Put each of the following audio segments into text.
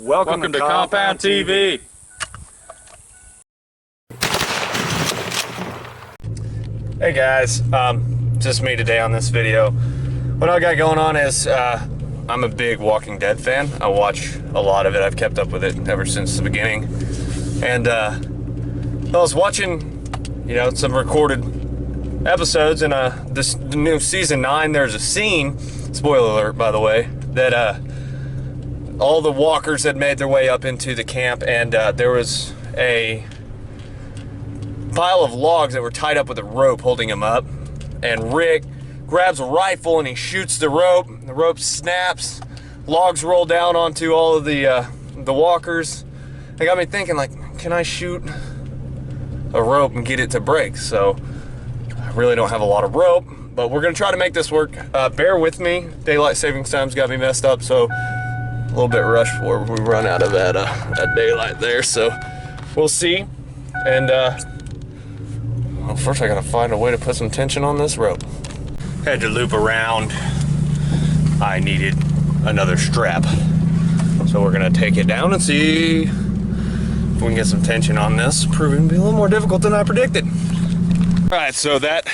Welcome to Compound TV. Hey guys, just me today on this video. What I got going on is I'm a big Walking Dead fan. I watch a lot of it. I've kept up with it ever since the beginning. And I was watching, some recorded episodes, and the new season 9. There's a scene, spoiler alert by the way, that all the walkers had made their way up into the camp, and there was a pile of logs that were tied up with a rope holding them up, and Rick grabs a rifle and he shoots the rope snaps, logs roll down onto all of the walkers. It got me thinking, like, can I shoot a rope and get it to break? So I really don't have a lot of rope, but we're gonna try to make this work. Bear with me, daylight savings time's got me messed up, so a little bit rushed before we run out of that daylight there, so we'll see. And well, first I gotta find a way to put some tension on this rope. Had to loop around. I needed another strap, so we're gonna take it down and see if we can get some tension on this. Proving to be a little more difficult than I predicted. All right, so that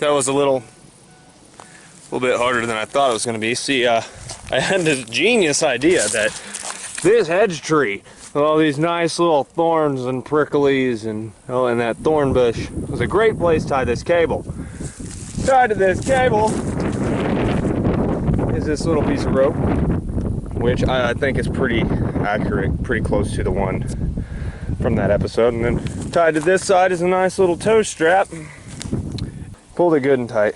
was a little bit harder than I thought it was gonna be. See, I had this genius idea that this hedge tree with all these nice little thorns and pricklies and that thorn bush was a great place to tie this cable. Tied to this cable is this little piece of rope, which I think is pretty accurate, pretty close to the one from that episode. And then tied to this side is a nice little toe strap. Pulled it good and tight.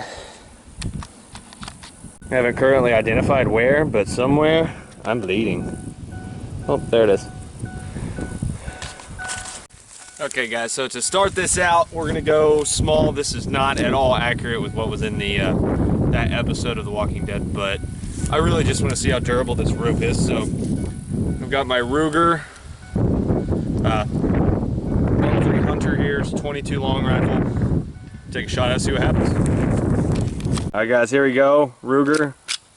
I haven't currently identified where, but somewhere I'm bleeding. Oh, there it is. Okay guys, so to start this out, we're gonna go small. This is not at all accurate with what was in the that episode of The Walking Dead, but I really just want to see how durable this rope is. So I've got my Ruger Mark III Hunter here. It's 22 long rifle. Take a shot at, see what happens. All right guys, here we go. Ruger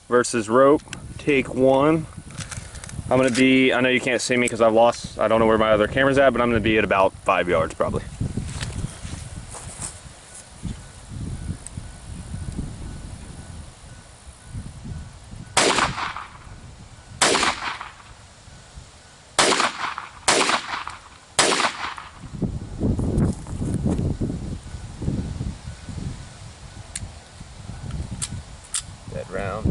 versus rope, take one. I'm gonna be, I know you can't see me because I don't know where my other camera's at, but I'm gonna be at about 5 yards probably. Dead round.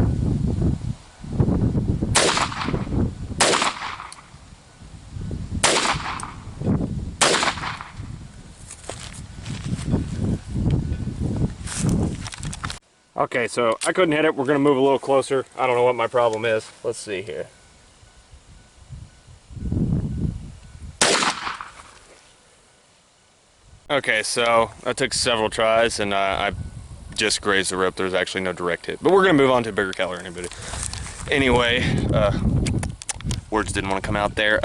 Okay, so I couldn't hit it. We're gonna move a little closer. I don't know what my problem is. Let's see here. Okay, so I took several tries and I just grazed the rope. There's actually no direct hit, but we're gonna move on to a bigger caliber anybody. Anyway, words didn't want to come out there.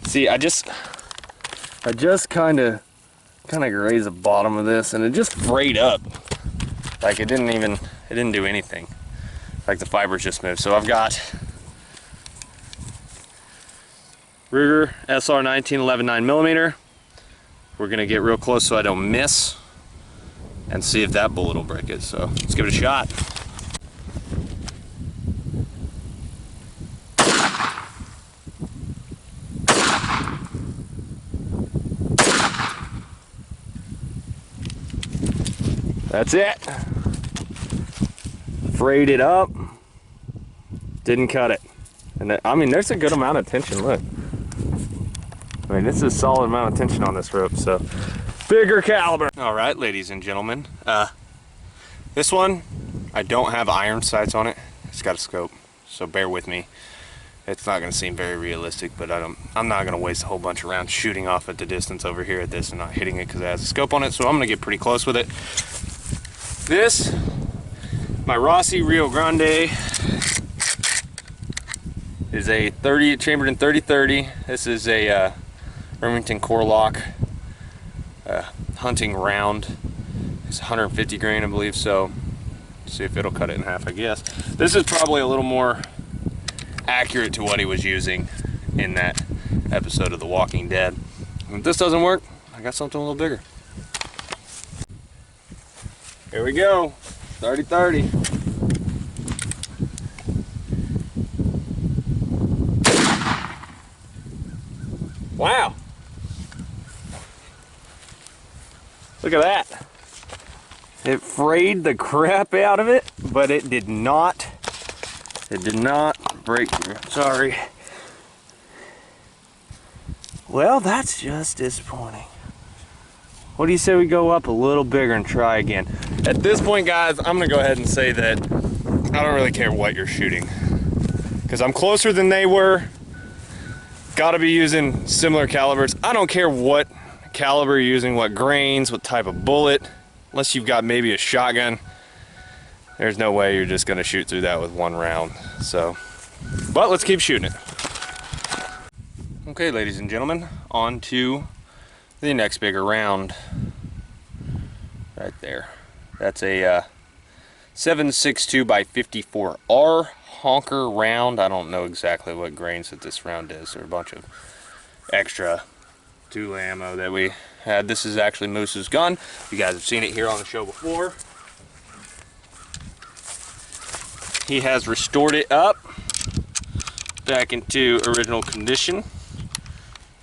See, I just kind of grazed the bottom of this, and it just frayed up. Like it didn't do anything. Like the fibers just moved. So I've got Ruger SR 1911 9mm. We're gonna get real close so I don't miss and see if that bullet will break it. So let's give it a shot. That's it. Frayed it up. Didn't cut it. And I mean, there's a good amount of tension. Look. I mean, this is a solid amount of tension on this rope. So, bigger caliber. All right, ladies and gentlemen. This one, I don't have iron sights on it. It's got a scope. So bear with me. It's not going to seem very realistic, but I'm not going to waste a whole bunch of rounds shooting off at the distance over here at this and not hitting it because it has a scope on it. So I'm going to get pretty close with it. This, my Rossi Rio Grande, is a 30 chambered in 30-30. This is a Remington Core-Lock hunting round. It's 150 grain, I believe. So see if it'll cut it in half, I guess. This is probably a little more accurate to what he was using in that episode of The Walking Dead. And if this doesn't work, I got something a little bigger. Here we go, 30-30. Wow. Look at that. It frayed the crap out of it, but it did not break through. Sorry. Well, that's just disappointing. What do you say we go up a little bigger and try again? At this point, guys, I'm gonna go ahead and say that I don't really care what you're shooting, because I'm closer than they were. Gotta be using similar calibers. I don't care what caliber you're using, what grains, what type of bullet, unless you've got maybe a shotgun. There's no way you're just gonna shoot through that with one round. So, but let's keep shooting it. Okay, ladies and gentlemen, on to the next bigger round. Right there. That's a 7.62 by 54R honker round. I don't know exactly what grains that this round is. There are a bunch of extra Tula ammo that we had. This is actually Moose's gun. You guys have seen it here on the show before. He has restored it up back into original condition.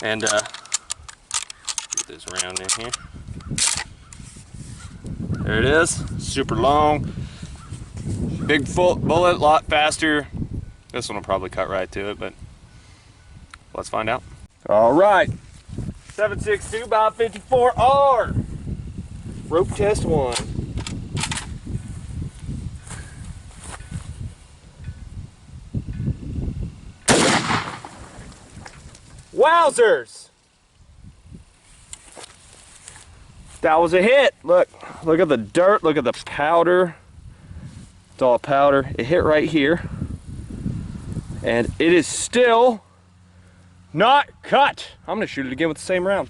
And get this round in here. There it is. Super long. Big full bullet, a lot faster. This one will probably cut right to it, but let's find out. All right. 7.62 by 54R. Rope test 1. Wowzers! That was a hit. Look at the dirt, look at the powder. It's all powder. It hit right here. And it is still not cut. I'm gonna shoot it again with the same round.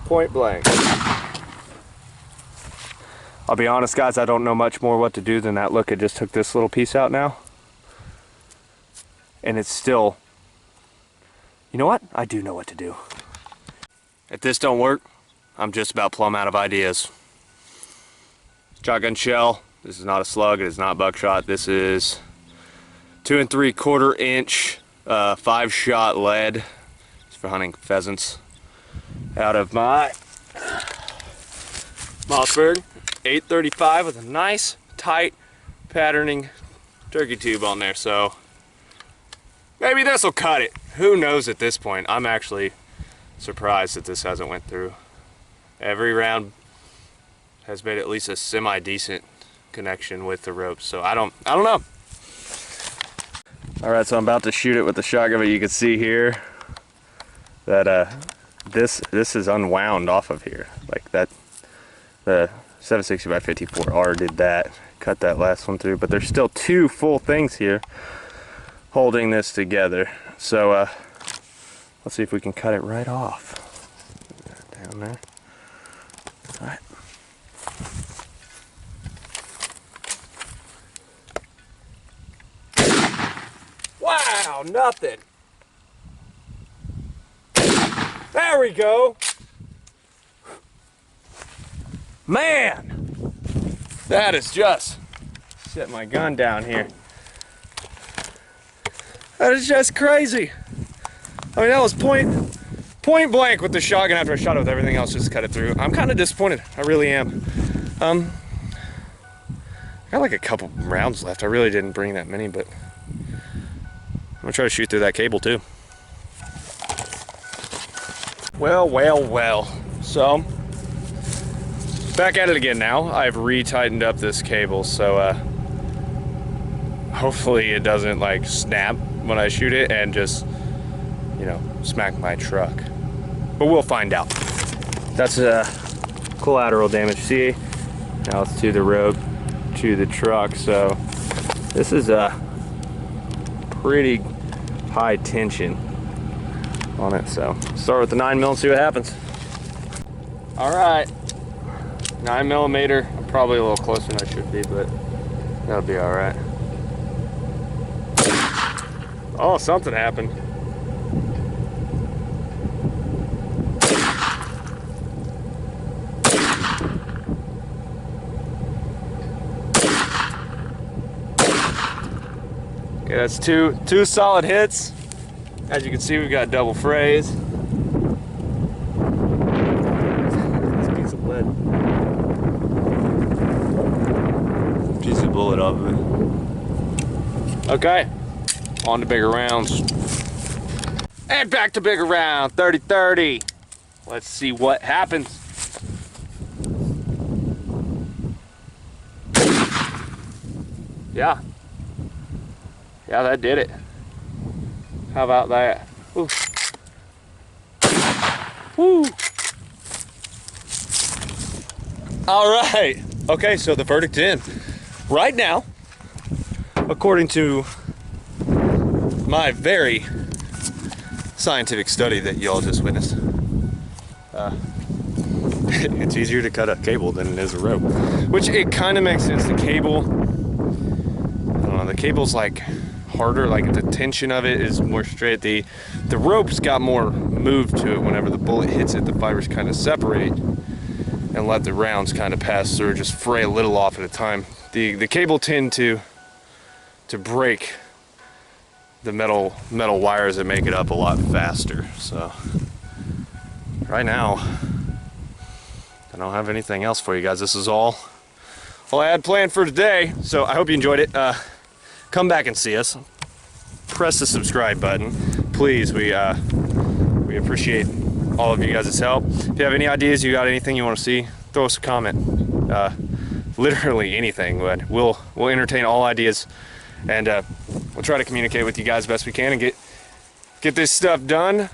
Point blank. I'll be honest, guys, I don't know much more what to do than that. Look, it just took this little piece out now. And it's still, you know what? I do know what to do. If this don't work, I'm just about plumb out of ideas. Shotgun shell. This is not a slug, it is not buckshot. This is 2 3/4 inch 5-shot lead. It's for hunting pheasants. Out of my Mossberg 835 with a nice tight patterning turkey tube on there. So maybe this will cut it. Who knows at this point? I'm actually surprised that this hasn't went through. Every round has made at least a semi-decent connection with the rope, so I don't know. All right, so I'm about to shoot it with the shotgun, but you can see here that this is unwound off of here, like that. The 7.60 by 54R did that, cut that last one through, but there's still 2 full things here holding this together. So let's see if we can cut it right off. Down there. All right. Wow, nothing. There we go. Man, that is just, set my gun down here. That is just crazy. I mean, that was point blank with the shotgun after I shot it with everything else, just cut it through. I'm kind of disappointed, I really am. I got like a couple rounds left. I really didn't bring that many, but I'm gonna try to shoot through that cable too. Well. So, back at it again now. I've re-tightened up this cable, so hopefully it doesn't like snap when I shoot it and just, you know, smack my truck. But we'll find out. That's collateral damage. See, now it's to the rope, to the truck. So this is a pretty high tension on it. So start with the 9mm and see what happens. All right, 9mm. I'm Probably a little closer than I should be, but that'll be all right. Oh, something happened. Okay, that's two solid hits. As you can see, we've got double frays. This piece of lead. Piece of bullet off of it. Okay, on to bigger rounds. And back to bigger round, 30-30. Let's see what happens. Yeah. Yeah, that did it. How about that? Ooh. Woo. All right. Okay, so the verdict in. Right now, according to my very scientific study that y'all just witnessed, it's easier to cut a cable than it is a rope, which it kind of makes sense. The cable, I don't know, the cable's like harder, like the tension of it is more straight. The rope's got more move to it. Whenever the bullet hits it, the fibers kind of separate and let the rounds kind of pass through, just fray a little off at a time. The cable tend to break the metal wires that make it up a lot faster. So right now I don't have anything else for you guys. This is all I had planned for today. So I hope you enjoyed it. Come back and see us. Press the subscribe button, please. We appreciate all of you guys' help. If you have any ideas, you got anything you want to see, throw us a comment. Literally anything, but we'll entertain all ideas, and we'll try to communicate with you guys best we can and get this stuff done.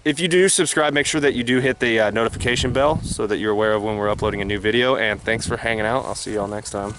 If you do subscribe, make sure that you do hit the notification bell so that you're aware of when we're uploading a new video. And thanks for hanging out. I'll see you all next time.